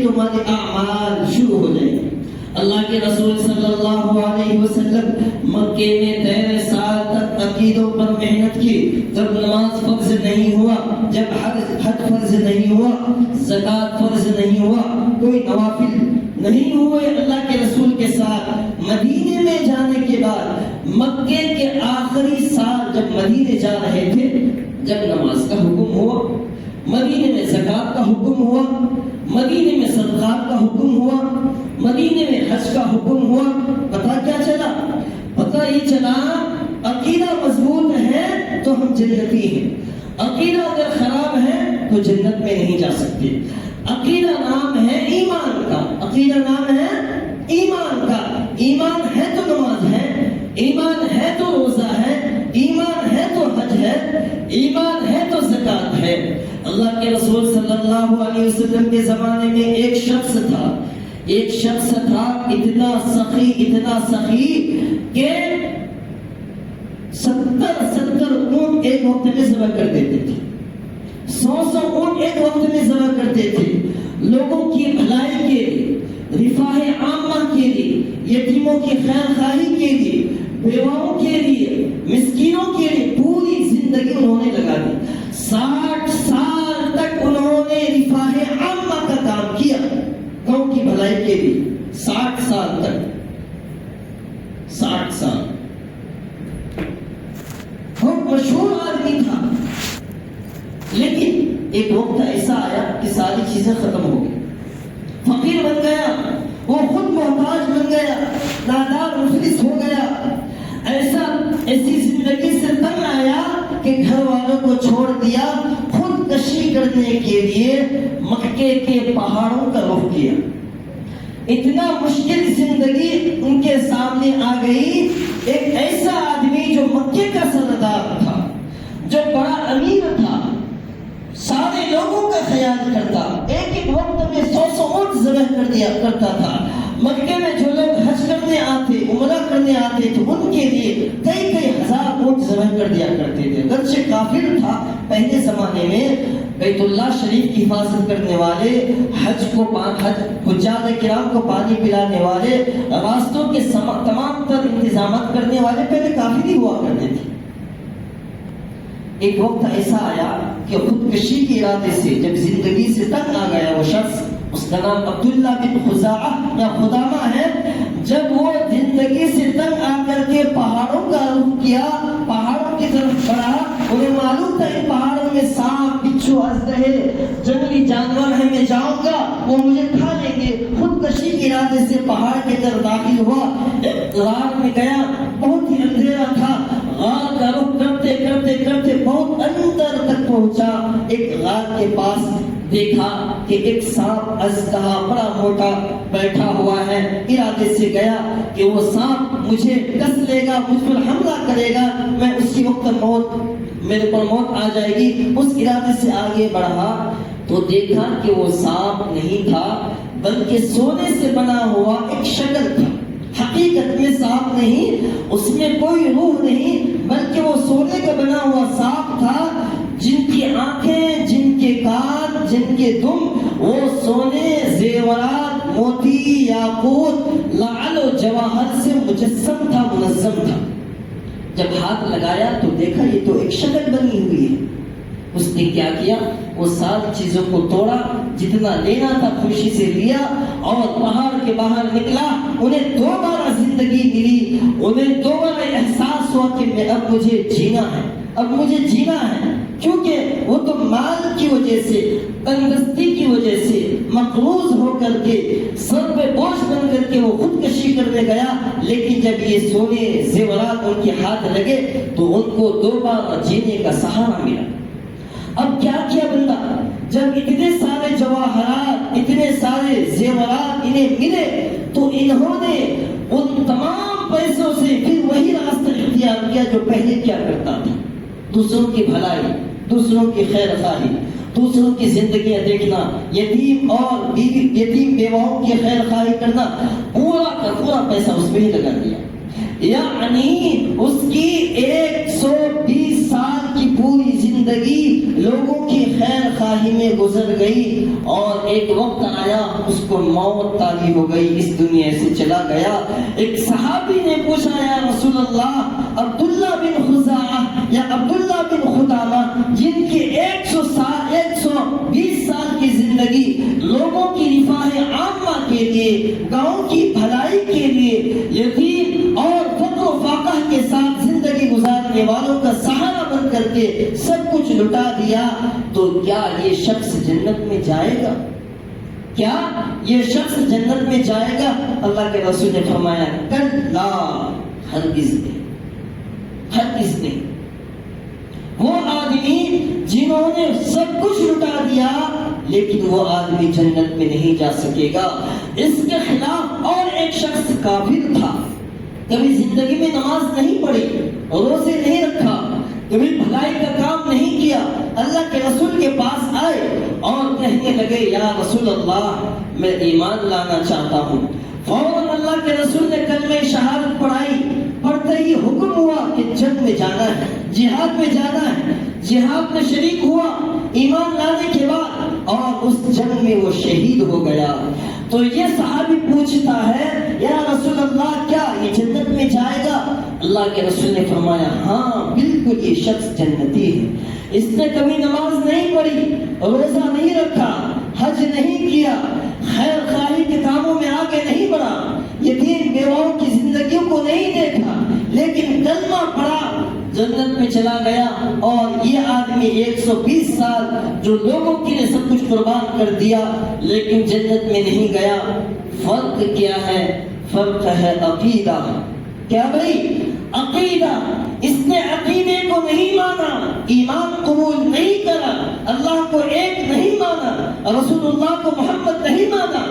کہ تمہارے اعمال شروع ہو جائیں گے۔ اللہ کے رسول صلی اللہ علیہ وسلم مکے میں 13 سال تک عقیدوں پر محنت کی۔ جب نماز فرض نہیں ہوا، جب حج فرض نہیں ہوا، زکوٰۃ فرض نہیں ہوا، کوئی نوافل نہیں ہوئے اللہ کے رسول کے ساتھ، مدینے میں جانے کے بعد مکے کے آخری سال جب مدینے جا رہے تھے، جب نماز کا حکم ہوا، مدینے میں زکوٰۃ کا حکم ہوا، مدینے میں صدقات کا حکم ہوا، مدینے میں حج کا حکم ہوا، پتہ کیا چلا؟ پتہ یہ چلا عقیدہ مضبوط ہے تو ہم جنتی ہیں، عقیدہ اگر خراب ہے تو جنت میں نہیں جا سکتے۔ عقیدہ نام ہے ایمان کا، عقیدہ نام ہے ایمان کا۔ ایمان ہے تو نماز ہے، ایمان ہے تو روزہ ہے، ایمان ہے تو حج ہے، ایمان ہے تو زکوٰۃ ہے۔ اللہ کے رسول صلی اللہ علیہ وسلم کے زمانے میں ایک شخص تھا اتنا سخی کہ 70 اونٹ ایک وقت میں ذبح کر دیتے تھے، 100 اونٹ ایک وقت میں ذبح کرتے تھے، لوگوں کی بھلائی کے لیے، رفاہ عامہ کے لیے، یتیموں کی خیر خواہی کے لیے، بیواؤں کے لیے، مسکینوں کے لیے پوری زندگی انہوں نے لگا دی۔ 60 سال تک انہوں نے رفاہ عامہ کا کام کیا، قوم کی بھلائی کے لیے۔ 60 سال تک، 60 سال بہت مشہور آدمی تھا، لیکن ایک وقت ایسا آیا کہ ساری چیزیں ختم ہو گئی، فقیر بن گیا، وہ خود محتاج بن گیا، نادار مفلس ہو گیا، ایسی زندگی سے تنگ آیا کہ گھر والوں کو چھوڑ دیا، خودکشی کرنے کے لیے مکے کے پہاڑوں کا رخ کیا۔ اتنا مشکل زندگی ان کے سامنے آ گئی۔ ایک ایسا آدمی جو مکے کا سردار تھا، جو بڑا امیر تھا، سارے لوگوں کا خیال کرتا، ایک وقت میں 100 اونٹ ذبح کر دیا کرتا تھا۔ مکے میں جو لوگ حج کرنے آتے، عمرہ کرنے آتے تھے، ان کے لیے کئی ہزار اونٹ ذبح کر دیا کرتے تھے۔ گرچہ کافر تھا پہلے زمانے میں، بیت اللہ شریف کی حفاظت کرنے والے، حجاج کرام کو پانی پلانے والے، راستوں کے تمام تر انتظامات کرنے والے پہلے کافر ہی ہوا کرتے تھے۔ ایک وقت ایسا آیا کہ خودکشی کے ارادے سے جب زندگی سے تنگ آ گیا وہ شخص، اس کا نام عبداللہ بن خزاعہ یا خدامہ ہے، جب وہ زندگی سے تنگ آ کر کے پہاڑوں کا رخ کیا، پہاڑوں کی طرف بڑھا، انہیں معلوم تھا ان پہاڑوں میں سانپ، بچھو، اژدہے، جنگلی جانور ہیں، میں جاؤں گا وہ مجھے کھا لیں گے۔ خودکشی کے ارادے سے پہاڑ کی طرف داخل ہوا، غار میں گیا، بہت ہی اندھیرا تھا، غار کا رخ کرتے کرتے کرتے بہت اندر تک پہنچا۔ ایک غار کے پاس دیکھا کہ ایک سانپ اژدہا بڑا موٹا بیٹھا ہوا ہے، ارادے سے گیا کہ وہ سانپ مجھے ڈس لے گا، مجھ پر حملہ کرے گا، میں اسی وقت میرے پر موت آ جائے گی۔ اس ارادے سے آگے بڑھا تو دیکھا کہ وہ سانپ نہیں تھا، بلکہ سونے سے بنا ہوا ایک شکل تھا۔ حقیقت میں سانپ نہیں، اس میں کوئی روح نہیں، بلکہ وہ سونے کا بنا ہوا سانپ تھا، جن کی آنکھیں، جن کے کان، جن کے دم وہ سونے، زیورات، موتی، یاقوت، لعل و جواہر سے مجسم تھا، منظم تھا۔ جب ہاتھ لگایا تو دیکھا یہ تو ایک شکل بنی ہوئی ہے۔ اس نے کیا کیا؟ وہ ساری چیزوں کو توڑا، جتنا لینا تھا خوشی سے لیا اور پہاڑ کے باہر نکلا۔ انہیں دوبارہ زندگی ملی، انہیں دوبارہ احساس ہوا کہ اب مجھے جینا ہے، اب مجھے جینا ہے، کیونکہ وہ تو مال کی وجہ سے، تندرستی کی وجہ سے مقروض ہو کر کے، سر پہ بوجھ بن کر کے وہ خودکشی کرنے گیا، لیکن جب یہ سونے زیورات ان کے ہاتھ لگے تو ان کو دوبارہ جینے کا سہارا ملا۔ اب کیا کیا بندہ؟ جب اتنے سارے جواہرات، اتنے سارے زیورات انہیں ملے تو انہوں نے ان تمام پیسوں سے پھر وہی راستہ اختیار کیا جو پہلے کیا کرتا تھا، دوسروں کی بھلائی، دوسروں کی خیر خواہی، دوسروں کی زندگیاں دیکھنا، یتیم اور یتیم بیواؤں کی خیر خواہی کرنا، پورا کا پورا پیسہ اس میں ہی لگا دیا۔ یعنی اس کی 120 سال کی پوری زندگی زندگی لوگوں کی خیر خواہی میں گزر گئی اور ایک وقت آیا اس کو موت طاری ہو گئی، اس دنیا سے چلا گیا۔ ایک صحابی نے پوچھا یا رسول اللہ، عبداللہ بن خزاعہ یا عبداللہ بن خدامہ جن کی 120 سال کی زندگی لوگوں کی رفاہ عامہ کے لیے، گاؤں کی بھلائی کے لیے، یتیم اور فقر و فاقہ کے ساتھ زندگی گزارنے والوں کا سہارا بن کر کے سب کچھ لٹا دیا، تو کیا یہ شخص جنت میں جائے گا؟ کیا یہ شخص جنت میں جائے گا؟ اللہ کے رسول نے فرمایا کلا، ہرگز نہیں، ہرگز نہیں۔ وہ آدمی جنہوں نے سب کچھ لٹا دیا لیکن وہ آدمی جنت میں نہیں جا سکے گا۔ اس کے خلاف اور ایک شخص کافر تھا، کبھی زندگی میں نماز نہیں پڑھی، روزے نہیں رکھا، کبھی بھلائی کا کام نہیں کیا، اللہ کے رسول کے پاس آئے اور کہنے لگے یا رسول اللہ میں ایمان لانا چاہتا ہوں۔ فوراً اللہ کے رسول نے کلمہ شہادت پڑھائی، پڑھتے ہی حکم ہوا کہ جنگ میں جانا ہے، جہاد میں جانا ہے۔ جہاد میں شریک ہوا ایمان لانے کے بعد اور اس جنگ میں وہ شہید ہو گیا۔ تو یہ صحابی پوچھتا ہے یا رسول اللہ کیا یہ جنت میں جائے گا؟ اللہ کے رسول نے فرمایا ہاں بالکل یہ شخص جنتی ہے، اس نے کبھی نماز نہیں پڑھی، روزہ نہیں رکھا، حج نہیں کیا، خیر خواہی کے کاموں میں آگے نہیں بڑھا، یتیم بیواؤں کی زندگیوں کو نہیں دیکھا، لیکن کلمہ پڑھا، جنت میں چلا گیا۔ اور یہ آدمی 120 سال جو لوگوں کے لیے سب کچھ قربان کر دیا لیکن جنت میں نہیں گیا۔ فرق کیا ہے؟ فرق ہے عقیدہ۔ کیا بھائی؟ عقیدہ۔ اس نے عقیدے کو نہیں مانا، ایمان قبول نہیں کرا، اللہ کو ایک نہیں مانا، رسول اللہ کو محمد نہیں مانا،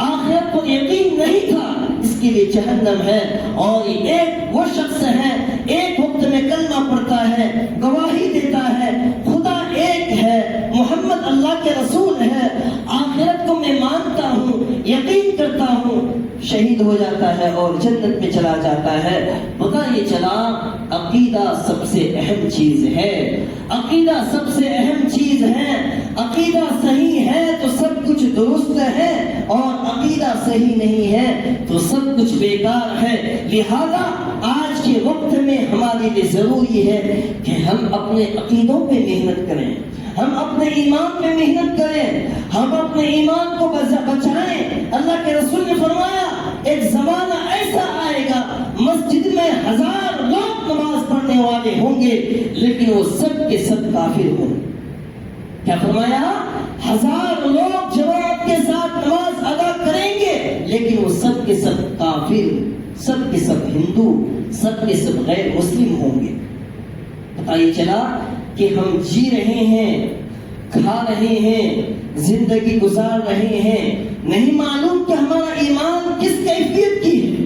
آخرت کو یقین نہیں تھا، اس کے لیے جہنم ہے۔ اور ایک وہ شخص ہے ایک وقت میں کلمہ پڑھتا ہے، گواہی دیتا ہے خدا ایک ہے، محمد اللہ کے رسول ہے، آخرت کو میں مانتا ہوں، یقین کرتا ہوں، شہید ہو جاتا ہے اور جنت میں چلا جاتا ہے۔ پتہ یہ چلا عقیدہ سب سے اہم چیز ہے، عقیدہ سب سے اہم چیز ہے۔ عقیدہ صحیح ہے تو سب کچھ درست ہے، اور عقیدہ صحیح نہیں ہے تو سب کچھ بیکار ہے۔ لہذا آج کے وقت میں ہمارے لیے ضروری ہے کہ ہم اپنے عقیدوں پہ محنت کریں، ہم اپنے ایمان پہ محنت کریں، ہم اپنے ایمان کو بچائیں۔ اللہ کے رسول نے فرمایا ایک زمانہ ایسا آئے گا مسجد میں 1000 لوگ نماز پڑھنے والے ہوں گے لیکن وہ سب کے سب کافر ہوں گے۔ کیا فرمایا؟ 1000 لوگ جماعت کے ساتھ نماز ادا کریں گے لیکن وہ سب کے سب کافر، سب کے سب ہندو، سب کے سب غیر مسلم ہوں گے۔ پتہ یہ چلا کہ ہم جی رہے ہیں، کھا رہے ہیں، زندگی گزار رہے ہیں، نہیں معلوم کہ ہمارا ایمان کس کیفیت کی ہے،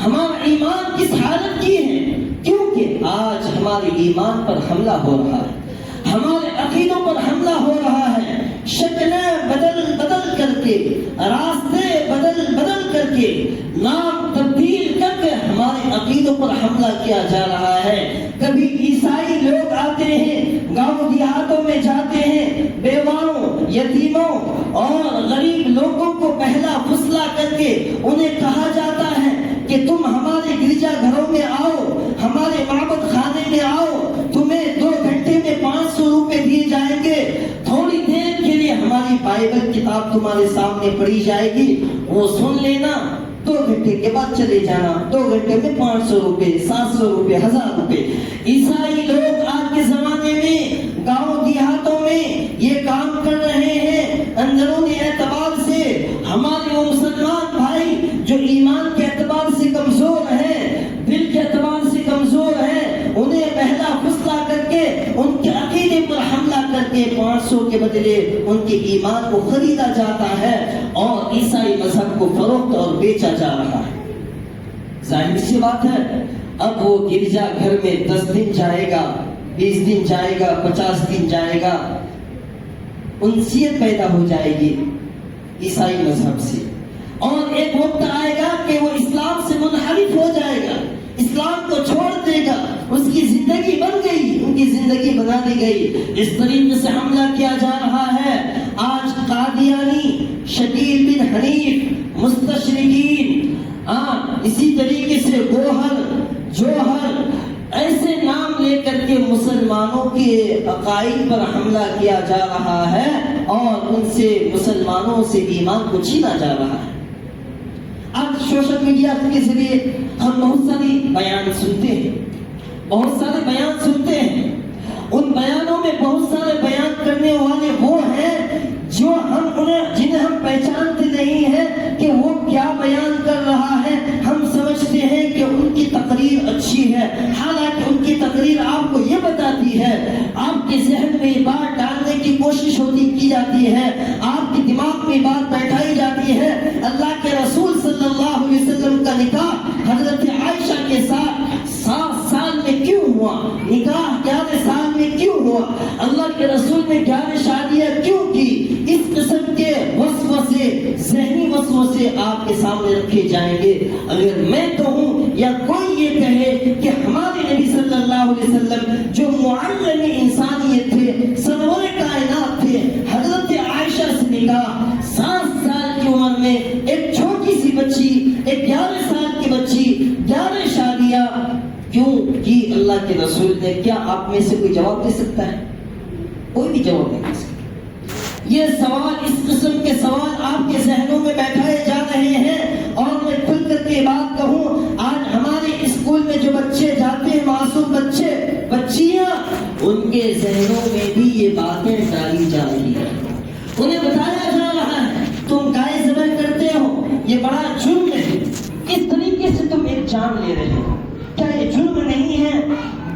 ہمارا ایمان کس حالت کی ہے، کیونکہ آج ہمارے ایمان پر حملہ ہو رہا ہے، ہمارے عقیدوں پر حملہ ہو رہا ہے، شکلیں بدل بدل کر کے، راستے بدل بدل کر کے، نام تبدیل کر کے ہمارے عقیدوں پر حملہ کیا جا رہا ہے۔ کبھی عیسائی لوگ آتے ہیں، گاؤں دیہاتوں میں جاتے ہیں، بیواؤں، یتیموں اور غریب لوگوں کو پہلا فسلہ کر کے انہیں کہا جاتا ہے کہ تم ہمارے گرجا گھروں میں آؤ، ہمارے معبد خانے میں آؤ، تمہیں 2 گھنٹے میں 500 روپے دیے جائیں گے، تھوڑی دیر کے لیے ہماری بائبل کتاب تمہارے سامنے پڑھی جائے گی، وہ سن لینا، 2 گھنٹے کے بعد چلے جانا، 2 گھنٹے میں 500 روپے، 700 روپے، 1000 روپے۔ عیسائی لوگ آج کے زمانے میں گاؤں دیہاتوں میں یہ کام کر رہے ہیں۔ اندرونی اعتبار سے ہمارے وہ مسلمان بھائی جو ایمان کے اعتبار سے کمزور ہیں، دل کے اعتبار سے کمزور ہیں، انہیں پہلا فسلہ کر کے ان کے عقیدے پر حملہ کر کے 500 کے بدلے ان کے ایمان کو خریدا جاتا ہے اور عیسائی مذہب کو فروخت اور بیچا جا رہا ہے۔ ظاہر سی بات ہے اب وہ گرجا گھر میں 10 دن جائے گا، 20 دن جائے گا، 50 دن جائے گا، انسیت پیدا ہو جائے گی عیسائی مذہب سے، اور ایک وقت آئے گا کہ وہ اسلام سے منحرف ہو جائے گا، اسلام کو چھوڑ دے گا، اس کی زندگی بن گئی، ان کی کی زندگی بنا دی گئی. اس طریقے سے حملہ کیا جا رہا ہے. آج قادیانی، شکیل بن حنیف، مستشرقین، اسی طریقے سے گوہر، جوہر، ایسے نام لے کر کے مسلمانوں کے عقائد پر حملہ کیا جا رہا ہے اور ان سے مسلمانوں سے ایمان کو چھینا جا رہا ہے. آج سوشل میڈیا کے ذریعے ہم بہت ساری بیان سنتے ہیں، بہت سارے بیان سنتے ہیں. ان بیانوں میں بہت سارے بیان کرنے والے وہ ہیں جو جنہیں ہم پہچانتے نہیں ہیں کہ وہ کیا بیان کر رہا ہے. ہم سمجھتے ہیں کہ ان کی تقریر اچھی ہے، حالانکہ ان کی تقریر آپ کو یہ بتاتی ہے، آپ کے ذہن میں یہ بات ڈالنے کی کوشش کی جاتی ہے، آپ کے دماغ میں بات بیٹھائی جاتی ہے. اللہ کے رسول صلی اللہ علیہ وسلم کا نکاح حضرت عائشہ کے ساتھ 7 سال میں کیوں ہوا؟ نکاح 11 سال میں کیوں ہوا؟ اللہ کے رسول نے 11 شادیاں کیوں کی؟ اس قسم کے وسوسے، ذہنی وسوسے آپ کے سامنے رکھے جائیں گے. اگر میں تو ہوں یا کوئی یہ کہے کہ ہمارے نبی صلی اللہ علیہ وسلم جو معلم انسانیت تھے، سرور کائنات تھے، حضرت عائشہ سے نکاح 7 سال کی عمر میں ایک چھوٹی سی بچی، ایک 11 سال کی بچی، 11 شادیاں کیوں کی اللہ کے رسول نے؟ کیا آپ میں سے کوئی جواب دے سکتا ہے؟ کوئی بھی جواب نہیں دے سکتا. یہ سوال، اس قسم کے سوال آپ کے ذہنوں میں بیٹھائے جا رہے ہیں. اور میں کھل کر کے بات کہوں، آج ہمارے اسکول میں جو بچے جاتے ہیں، معصوم بچے، بچیاں، ان کے ذہنوں میں بھی یہ باتیں ڈالی جا رہی ہیں. انہیں بتایا جا رہا ہے تم گائے ذبح کرتے ہو، یہ بڑا جرم ہے. کس طریقے سے تم ایک جان لے رہے ہو؟ کیا یہ جرم نہیں ہے؟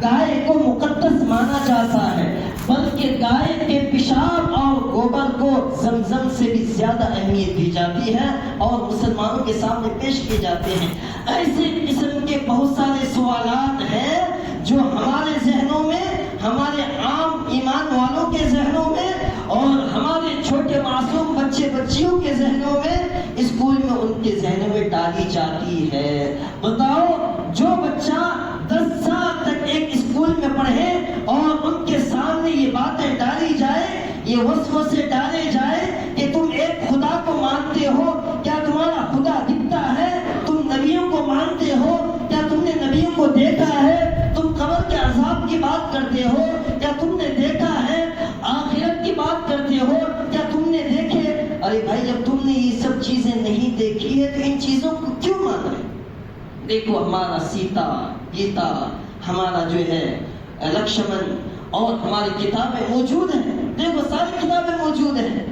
گائے کو مقدس مانا جاتا ہے، بلکہ گائے کے پیشاب اور گوبر کو زمزم سے بھی زیادہ اہمیت دی جاتی ہے اور مسلمانوں کے سامنے پیش کیے جاتے ہیں. ایسے قسم کے بہت سارے سوالات ہیں جو ہمارے ذہنوں میں، ہمارے عام ایمان والوں کے ذہنوں میں اور ہمارے چھوٹے معصوم بچے بچیوں کے ذہنوں میں، اسکول میں ان کے ذہنوں میں ڈالی جاتی ہے. بتاؤ، جو بچہ 10 سال تک ایک اسکول میں پڑھے اور ان کے سامنے یہ باتیں ڈالی جائے، یہ وسوسے ڈالے جائے کہ تم ایک خدا کو مانتے ہو، کیا تمہارا خدا دکھتا ہے؟ تم نبیوں کو مانتے ہو، کیا تم نے نبیوں کو دیکھا ہے؟ تم قبر کے عذاب کی بات کرتے ہو، کیا تم نے دیکھا ہے؟ آخرت کی بات کرتے ہو، کیا تم نے دیکھے؟ ارے بھائی، جب تم نے یہ سب چیزیں نہیں دیکھی ہے تو ان چیزوں کو کیوں مان رہے؟ دیکھو، ہمارا سیتا، گیتا، ہمارا جو ہے لکشمن اور ہماری کتابیں موجود ہیں. دیکھو، ساری کتابیں موجود ہیں.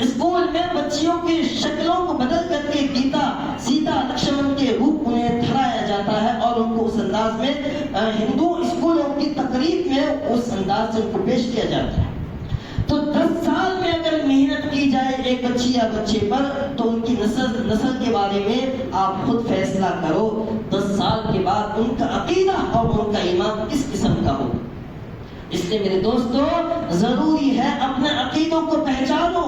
اسکول میں بچیوں کی شکلوں کو بدل کر کے گیتا، سیتا، لکشمن کے روپ انہیں دھرایا جاتا ہے اور ان کو اس انداز میں ہندو اسکولوں کی تقریب میں اس انداز سے ان کو پیش کیا جاتا ہے. تو 10 سال میں اگر محنت کی جائے ایک بچی یا بچے پر تو ان کی نسل کے بارے میں آپ خود فیصلہ کرو. 10 سال کے بعد ان کا عقیدہ اور ان کا ایمان کس قسم کا ہو. اس لیے میرے دوستو، ضروری ہے اپنے عقیدوں کو پہچانو،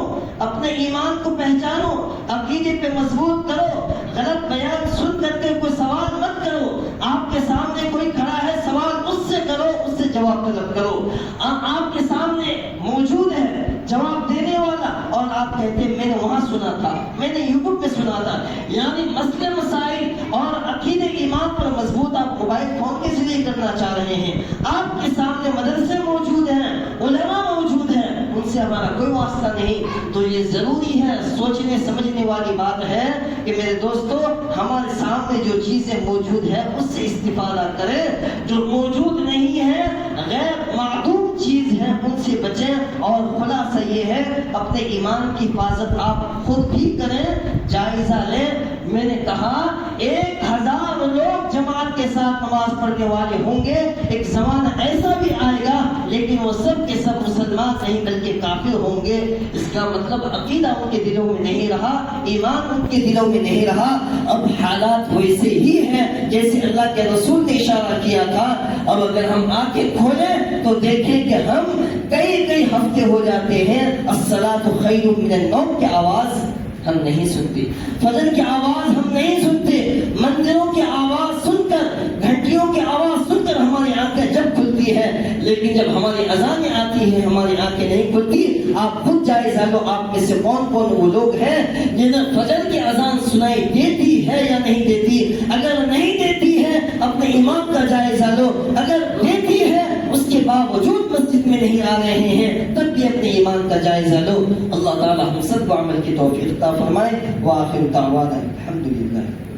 اپنے ایمان کو پہچانو، عقیدے پہ مضبوط کرو. غلط بیان سن کر کے کوئی سوال مت کرو. آپ کے سامنے کوئی کھڑا ہے، سوال اس سے کرو، اس سے جواب طلب کرو. آپ کے سامنے موجود ہے جواب دینے والا اور آپ کہتے ہیں میں نے وہاں سنا تھا، میں نے یوٹیوب پہ سنا تھا. یعنی مسئلے مسائل اور عقیدے ایمان پر مضبوط آپ موبائل فون کے ذریعے کرنا چاہ رہے ہیں. آپ کے سامنے مدرسے موجود ہیں، علماء موجود ہیں، ان سے ہمارا کوئی واسطہ نہیں. تو یہ ضروری ہے، سوچنے سمجھنے والی بات ہے کہ میرے دوستو، ہمارے سامنے جو چیزیں موجود ہیں اس سے استفادہ کریں. جو موجود نہیں ہے، غیر معدوم چیز ہے، ان سے بچیں. اور خلاصہ یہ ہے، اپنے ایمان کی حفاظت آپ خود بھی کریں، جائزہ لیں. میں نے کہا 1000 لوگ جماعت کے ساتھ نماز پڑھنے والے ہوں گے، ایک زمانہ ایسا بھی آئے گا لیکن وہ سب کے سب مسلمان نہیں بلکہ کافر ہوں گے. اس کا مطلب عقیدہ ان کے دلوں میں نہیں رہا، ایمان ان کے دلوں میں نہیں رہا. اب حالات ویسے ہی ہیں جیسے اللہ کے رسول نے اشارہ کیا تھا. اب اگر ہم آنکھیں کھولیں تو دیکھیں کہ ہم کئی ہفتے ہو جاتے ہیں الصلاۃ خیر من النوم کی آواز ہم نہیں سنتے، فجر کی آواز ہم نہیں سنتے. مندروں کی آواز سن کر، گھنٹیوں کی آواز سن کر ہماری آنکھیں جب کھلتی کھلتی ہے، لیکن جب ہماری اذانیں آتی ہیں ہماری آنکھیں نہیں کھلتی۔ آپ خود جائزہ لو، آپ میں سے کون کون وہ لوگ ہیں جنہیں فجر کی اذان سنائی دیتی ہے یا نہیں دیتی؟ اگر نہیں دیتی ہے اپنے امام کا جائزہ لو، اگر دیتی ہے اس کے باوجود مسجد میں نہیں آ رہے ہیں تب بھی اپنے ایمان کا جائزہ لو۔ اللہ تعالی ہم سب کو عمل کی توفیق عطا فرمائے۔ وآخر دعوانا الحمدللہ۔